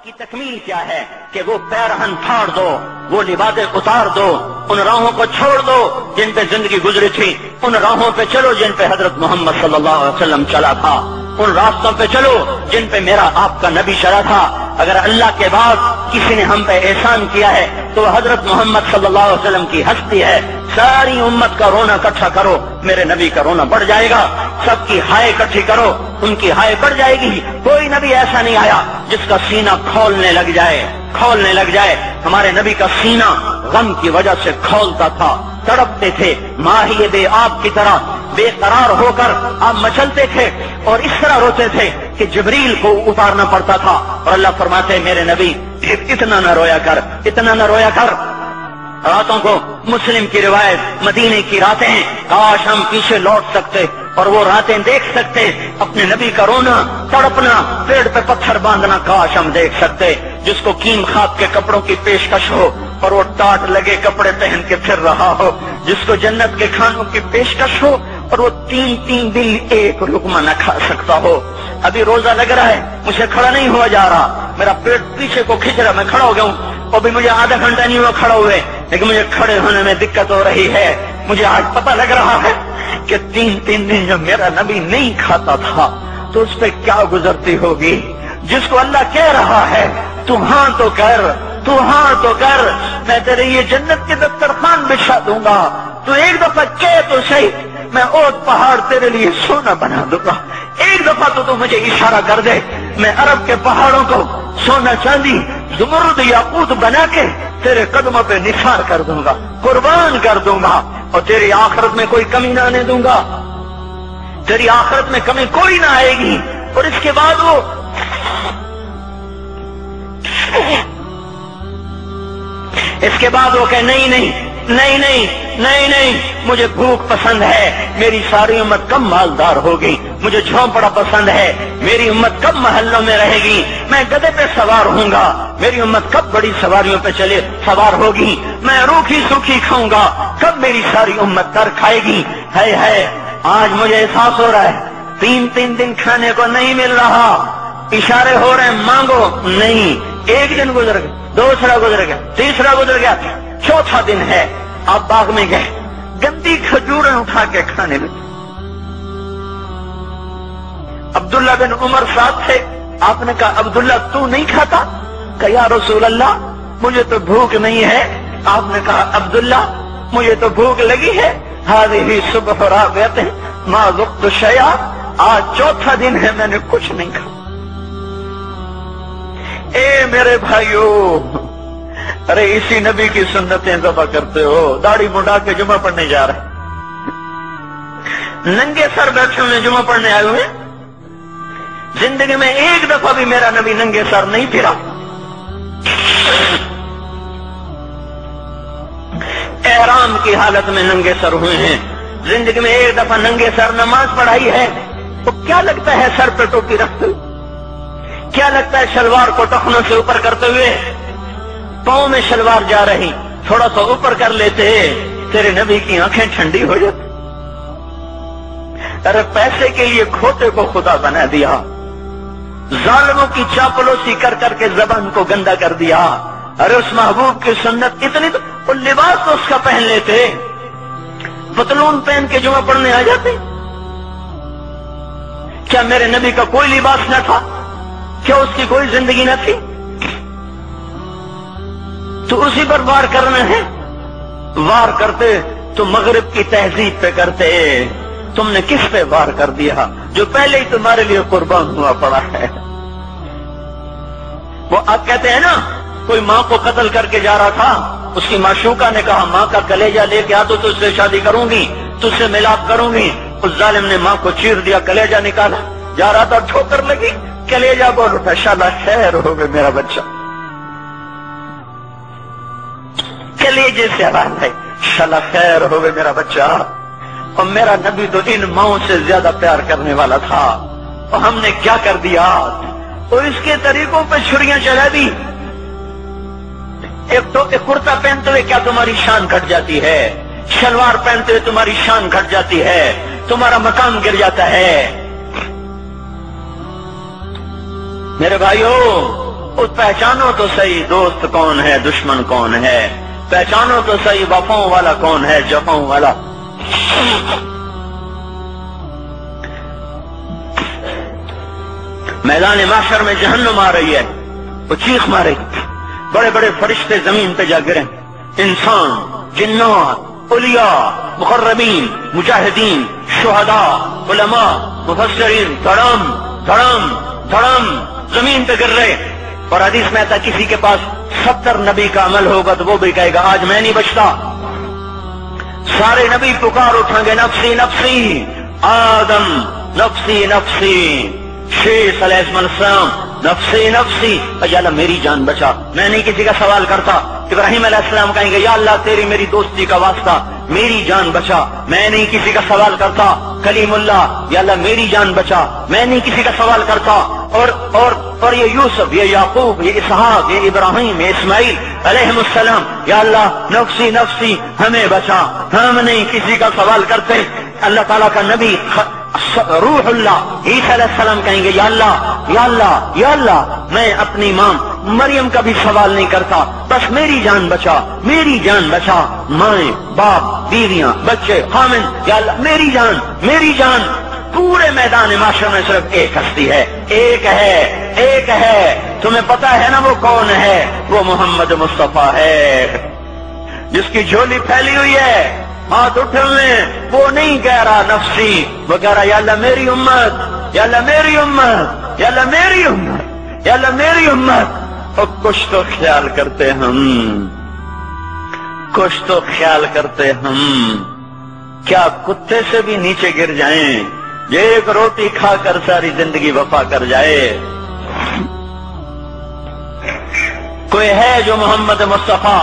کی تکمیل کیا ہے کہ وہ پیرہن پھاڑ دو، وہ لباسیں اتار دو، ان راہوں کو چھوڑ دو جن پہ زندگی گزری تھی، ان راہوں پہ چلو جن پہ حضرت محمد صلی اللہ علیہ وسلم چلا تھا، ان راستوں پہ چلو جن پہ میرا آپ کا نبی چلا تھا۔ اگر اللہ کے بعد کسی نے ہم پہ احسان کیا ہے تو حضرت محمد صلی اللہ علیہ وسلم کی ہستی ہے۔ ساری امت کا رونا اکٹھا کرو، میرے نبی کا رونا بڑھ جائے گا۔ سب کی ہائے اکٹھی کرو، ان کی ہائے بڑھ جائے گی۔ کوئی نبی ایسا نہیں آیا جس کا سینہ کھولنے لگ جائے۔ ہمارے نبی کا سینہ غم کی وجہ سے کھولتا تھا، تڑپتے تھے، ماہی بے آب کی طرح بے قرار ہو کر آپ مچلتے تھے اور اس طرح روتے تھے کہ جبریل کو اتارنا پڑتا تھا، اور اللہ فرماتے میرے نبی اتنا نہ رویا کر۔ راتوں کو مسلم کی روایت مدینے کی راتیں ہیں، کاش ہم پیچھے لوٹ سکتے اور وہ راتیں دیکھ سکتے، اپنے نبی کا رونا، تڑپنا، پیڑ پہ پتھر باندھنا کاش ہم دیکھ سکتے، جس کو کیم خواب کے کپڑوں کی پیشکش ہو اور وہ ٹاٹ لگے کپڑے پہن کے پھر رہا ہو، جس کو جنت کے کھانوں کی پیشکش ہو اور وہ تین دن ایک لقمہ نہ کھا سکتا ہو۔ ابھی روزہ لگ رہا ہے، مجھے کھڑا نہیں ہوا جا رہا، میرا پیٹ پیچھے کو کھینچ رہا، میں کھڑا ہو گیا ہوں، اور بھی مجھے آدھا گھنٹہ نہیں ہوا کھڑا ہوئے، لیکن مجھے کھڑے ہونے میں دقت ہو رہی ہے۔ مجھے آج پتہ لگ رہا ہے کہ تین دن جو میرا نبی نہیں کھاتا تھا تو اس پہ کیا گزرتی ہوگی۔ جس کو اللہ کہہ رہا ہے تو ہاں تو کر، میں تیرے یہ جنت کے دسترخوان بچھا دوں گا، تو ایک دفعہ کہہ تو صحیح، میں اور پہاڑ تیرے لیے سونا بنا دوں گا۔ ایک دفعہ تو مجھے اشارہ کر دے، میں عرب کے پہاڑوں کو سونا چاندی زمرد یاقوت بنا کے تیرے قدموں پہ نثار کر دوں گا، قربان کر دوں گا، اور تیری آخرت میں کوئی کمی نہ آنے دوں گا، تیری آخرت میں کمی کوئی نہ آئے گی۔ اور اس کے بعد وہ کہ نہیں، مجھے بھوک پسند ہے، میری ساری امت کب مالدار ہوگی، مجھے جھونپڑا پسند ہے، میری امت کب محلوں میں رہے گی، میں گدھے پہ سوار ہوں گا، میری امت کب بڑی سواریوں پہ سوار ہوگی، میں روکھی سوکھی کھاؤں گا، کب میری ساری امت تر کھائے گی۔ ہے آج مجھے احساس ہو رہا ہے، تین دن کھانے کو نہیں مل رہا، اشارے ہو رہے ہیں مانگو نہیں۔ ایک دن گزر گیا، دوسرا گزر گیا، تیسرا گزر گیا، چوتھا دن ہے، آپ باغ میں گئے، گندی کھجوریں اٹھا کے کھانے میں۔ عبداللہ بن عمر صاحب تھے، آپ نے کہا عبداللہ تو نہیں کھاتا؟ کہ یا رسول اللہ مجھے تو بھوک نہیں ہے۔ آپ نے کہا عبداللہ مجھے تو بھوک لگی ہے، ہذہ صبح رابعۃ ما ذقت شیئا، آج چوتھا دن ہے میں نے کچھ نہیں کھا۔ اے میرے بھائیو، ارے اسی نبی کی سنتیں ذبح کرتے ہو، داڑھی منڈا کے جمعہ پڑھنے جا رہے، ننگے سر بیٹھے ہوئے جمعہ پڑھنے آئے ہوئے، زندگی میں ایک دفعہ بھی میرا نبی ننگے سر نہیں پھرا، احرام کی حالت میں ننگے سر ہوئے ہیں، زندگی میں ایک دفعہ ننگے سر نماز پڑھائی ہے، تو کیا لگتا ہے سر پہ ٹوپی رکھتے ہوئے، کیا لگتا ہے شلوار کو ٹخنوں سے اوپر کرتے ہوئے، پاؤں میں شلوار جا رہی، تھوڑا سا اوپر کر لیتے تیرے نبی کی آنکھیں ٹھنڈی ہو جاتی۔ ارے پیسے کے لیے کھوٹے کو خدا بنا دیا، ظالموں کی چاپلوسی کر کے زبان کو گندا کر دیا۔ ارے اس محبوب کی سنت اتنی، تو وہ لباس تو اس کا پہن لیتے، پتلون پہن کے جمعہ پڑھنے آ جاتے۔ کیا میرے نبی کا کوئی لباس نہ تھا؟ کیا اس کی کوئی زندگی نہ تھی؟ تو اسی پر وار کرنا ہے، وار کرتے تو مغرب کی تہذیب پہ کرتے، تم نے کس پہ وار کر دیا جو پہلے ہی تمہارے لیے قربان ہوا پڑا ہے۔ وہ آپ کہتے ہیں نا، کوئی ماں کو قتل کر کے جا رہا تھا، اس کی معشوقہ نے کہا ماں کا کلیجہ لے کے آ تو تجھ سے شادی کروں گی، تجھ سے ملاپ کروں گی۔ اس ظالم نے ماں کو چیر دیا، کلیجہ نکالا، جا رہا تھا ٹھوکر لگی، کلیجہ بول اٹھا، شالا خیر ہو گئے میرا بچہ، کلیجے سے آواز ہے، شالا خیر ہو گئے میرا بچہ۔ اور میرا نبی تو ان ماؤں سے زیادہ پیار کرنے والا تھا، اور ہم نے کیا کر دیا، اور اس کے طریقوں پہ چھریاں چلا دی۔ ایک کرتا پہنتے ہوئے کیا تمہاری شان گھٹ جاتی ہے، شلوار پہنتے ہوئے تمہاری شان گھٹ جاتی ہے، تمہارا مقام گر جاتا ہے۔ میرے بھائیو، پہچانو تو صحیح دوست کون ہے دشمن کون ہے، پہچانو تو صحیح وفاؤں والا کون ہے جفاؤں والا۔ میدان محشر میں جہنم آ رہی ہے، وہ چیخ مارے، بڑے بڑے فرشتے زمین پہ جا گرے، انسان، جنات، اولیاء، مقربین، مجاہدین، شہداء، علماء، مفسرین، دھڑم دھڑم دھڑم زمین پہ گر رہے۔ اور حدیث میں آتا کسی کے پاس 70 نبی کا عمل ہوگا تو وہ بھی کہے گا آج میں نہیں بچتا۔ سارے نبی پکار اٹھیں گے نفسی نفسی، آدم نفسی نفسی، شیخ علیہ السلام نفسی نفسی، یا اللہ میری جان بچا، میں نہیں کسی کا سوال کرتا۔ ابراہیم علیہ السلام کہیں گے یا اللہ تیری میری دوستی کا واسطہ میری جان بچا، میں نہیں کسی کا سوال کرتا۔ کلیم اللہ، یا اللہ میری جان بچا، میں نہیں کسی کا سوال کرتا۔ اور یہ یوسف، یہ یعقوب، یہ اسحاق، یہ ابراہیم، یہ اسماعیل علیہ السلام، یا اللہ نفسی نفسی ہمیں بچا، ہم نہیں کسی کا سوال کرتے۔ اللہ تعالیٰ کا نبی روح اللہ عیسیٰ علیہ السلام کہیں گے یا اللہ یا اللہ یا اللہ میں اپنی ماں مریم کا بھی سوال نہیں کرتا، بس میری جان بچا، میری جان بچا، مائیں باپ بیویاں بچے خامن، یا اللہ میری جان میری جان۔ پورے میدان معاشر میں صرف ایک ہستی ہے، ایک ہے، تمہیں پتا ہے نا وہ کون ہے؟ وہ محمد مصطفیٰ ہے، جس کی جھولی پھیلی ہوئی ہے، ہاتھ اٹھے ہوئے، وہ نہیں کہہ رہا نفسی، وہ کہہ رہا یا اللہ میری امت، یا اللہ میری امت، یا اللہ میری امت، یا اللہ میری امت۔ اور کچھ تو خیال کرتے ہم، کچھ تو خیال کرتے ہم، کیا کتے سے بھی نیچے گر جائیں، یہ ایک روٹی کھا کر ساری زندگی وفا کر جائے؟ کوئی ہے جو محمد مصطفیٰ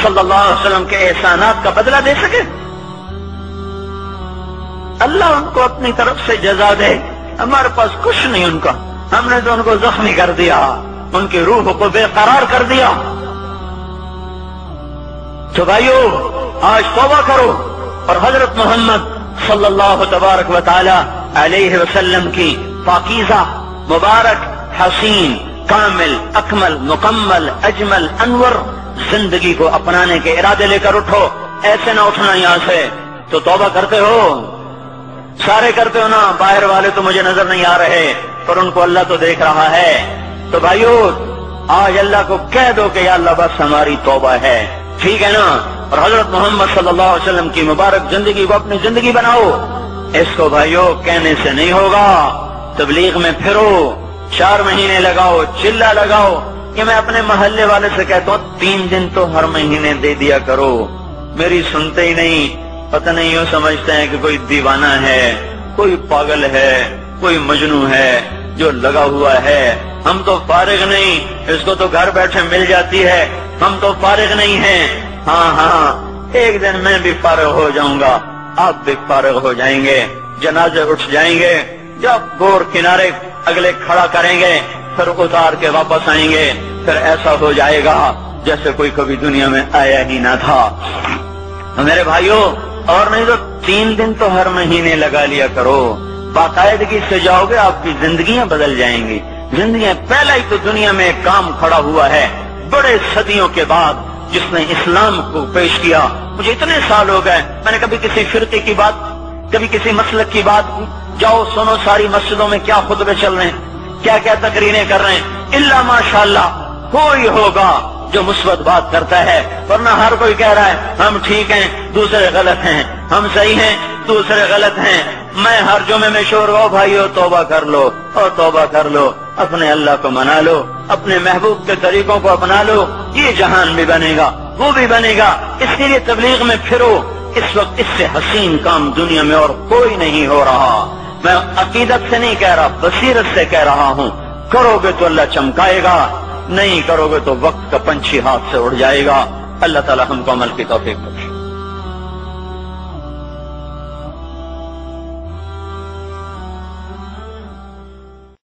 صلی اللہ علیہ وسلم کے احسانات کا بدلہ دے سکے؟ اللہ ان کو اپنی طرف سے جزا دے، ہمارے پاس کچھ نہیں ان کا، ہم نے تو ان کو زخمی کر دیا، ان کی روح کو بے قرار کر دیا۔ تو بھائیو آج توبہ کرو اور حضرت محمد صلی اللہ تبارک و تعالی علیہ وسلم کی پاکیزہ مبارک حسین کامل اکمل مکمل اجمل انور زندگی کو اپنانے کے ارادے لے کر اٹھو۔ ایسے نہ اٹھنا یہاں سے، تو توبہ کرتے ہو، سارے کرتے ہو نا، باہر والے تو مجھے نظر نہیں آ رہے پر ان کو اللہ تو دیکھ رہا ہے۔ تو بھائیو آج اللہ کو کہہ دو کہ یا اللہ بس ہماری توبہ ہے، ٹھیک ہے نا؟ اور حضرت محمد صلی اللہ علیہ وسلم کی مبارک زندگی کو اپنی زندگی بناؤ۔ اس کو بھائیو کہنے سے نہیں ہوگا، تبلیغ میں پھرو، 4 مہینے لگاؤ، چلہ لگاؤ۔ کہ میں اپنے محلے والے سے کہتا ہوں 3 دن تو ہر مہینے دے دیا کرو، میری سنتے ہی نہیں، پتہ نہیں یوں سمجھتے ہیں کہ کوئی دیوانہ ہے، کوئی پاگل ہے، کوئی مجنوں ہے جو لگا ہوا ہے۔ ہم تو فارغ نہیں، اس کو تو گھر بیٹھے مل جاتی ہے، ہم تو فارغ نہیں ہیں۔ ہاں ایک دن میں بھی فارغ ہو جاؤں گا، آپ بھی فارغ ہو جائیں گے، جنازے اٹھ جائیں گے، جب گور کنارے اگلے کھڑا کریں گے پھر اتار کے واپس آئیں گے، پھر ایسا ہو جائے گا جیسے کوئی کبھی دنیا میں آیا ہی نہ تھا۔ میرے بھائیوں اور نہیں تو 3 دن تو ہر مہینے لگا لیا کرو، باقاعدگی سے جاؤ گے، آپ کی زندگیاں بدل جائیں گی۔ زندگیاں پہلا ہی تو دنیا میں ایک کام کھڑا ہوا ہے بڑے صدیوں کے بعد جس نے اسلام کو پیش کیا۔ مجھے اتنے سال ہو گئے، میں نے کبھی کسی فرقے کی بات، کبھی کسی مسلک کی بات، جاؤ سنو ساری مسجدوں میں کیا خطبے چل رہے ہیں، کیا کیا تقریریں کر رہے ہیں، الا ماشاءاللہ کوئی ہوگا جو مثبت بات کرتا ہے، ورنہ ہر کوئی کہہ رہا ہے ہم ٹھیک ہیں دوسرے غلط ہیں، ہم صحیح ہیں دوسرے غلط ہیں۔ میں ہر جمعے میں شور ہو بھائیو توبہ کر لو اور توبہ کر لو، اپنے اللہ کو منا لو، اپنے محبوب کے طریقوں کو اپنا لو، یہ جہان بھی بنے گا وہ بھی بنے گا۔ اس کے لیے تبلیغ میں پھرو، اس وقت اس سے حسین کام دنیا میں اور کوئی نہیں ہو رہا۔ میں عقیدت سے نہیں کہہ رہا، بصیرت سے کہہ رہا ہوں، کرو گے تو اللہ چمکائے گا، نہیں کرو گے تو وقت کا پنچھی ہاتھ سے اڑ جائے گا۔ اللہ تعالی ہم کو عمل کی توفیق دے۔